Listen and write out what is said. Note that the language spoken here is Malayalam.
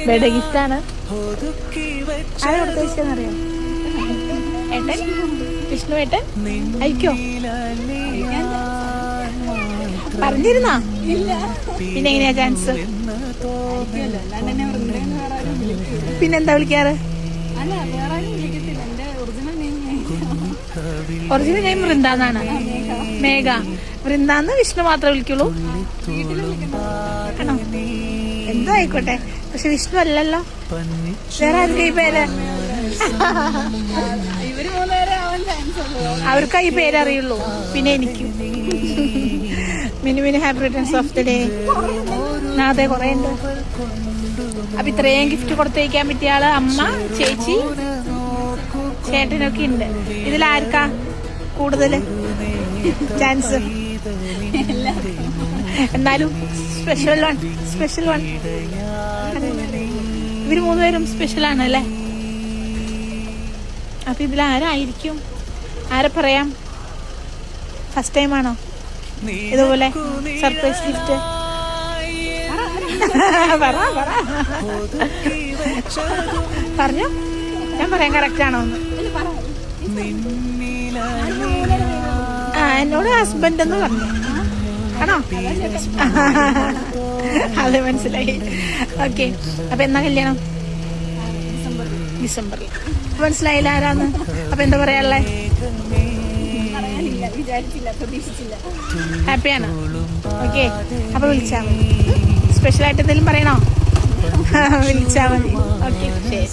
ബർത്ത്ഡേ ഗിഫ്റ്റ് ആണ്. ആരാ ഉദ്ദേശിച്ചെന്നറിയോ? ഏട്ടൻ, വിഷ്ണു ഏട്ടൻ അയക്കോ? പറഞ്ഞിരുന്നാ? പിന്നെ എങ്ങനെയാ ചാൻസ്? പിന്നെന്താ വിളിക്കാറ്? ഒറിജിനൽ നെയിം വൃന്ദാന്നാണ്. മേഘ. വൃന്ദാന്ന് വിഷ്ണു മാത്രമേ വിളിക്കുള്ളൂ? ആണോ? എന്തോ ആയിക്കോട്ടെ, പക്ഷെ വിഷ്ണു അല്ലല്ലോ. വേറെ ആർക്കാ ഈ പേര്? അവർക്കാ ഈ പേരറിയുള്ളൂ. പിന്നെ എനിക്കും. Mini happy returns of the day. അതെ, കൊറേ ഉണ്ട്. അപ്പൊ ഇത്രയും ഗിഫ്റ്റ് കൊടുത്തേക്കാൻ പറ്റിയ ആള് അമ്മ, ചേച്ചി, ചേട്ടനൊക്കെ ഉണ്ട്. ഇതിലാർക്കാ കൂടുതല് ചാൻസ്? എന്നാലും സ്പെഷ്യൽ വൺ. ഇവര് മൂന്നുപേരും സ്പെഷ്യലാണ് അല്ലേ? അപ്പൊ ഇതിലാരായിരിക്കും? ആരെ പറയാം? ഫസ്റ്റ് ടൈം ആണോ ഇതുപോലെ സർപ്രൈസ് ഗിഫ്റ്റ്? പറഞ്ഞു, ഞാൻ പറയാം കറക്റ്റ് ആണോ എന്ന്. എന്നോട് ഹസ്ബൻഡ് എന്ന് പറഞ്ഞു. ആണോ? അതെ, മനസ്സിലായി. ഓക്കെ, അപ്പൊ എന്നാ കല്യാണം? ഡിസംബറിൽ. മനസ്സിലായില്ല ആരാന്ന്? അപ്പൊ എന്താ പറയാനുള്ളേ? ഹാപ്പിയാണ്. ഓക്കെ, അപ്പൊ വിളിച്ചാ മതി. സ്പെഷ്യലായിട്ട് എന്തെങ്കിലും പറയണോ? വിളിച്ചാ മതി. ഓക്കെ, ശരി.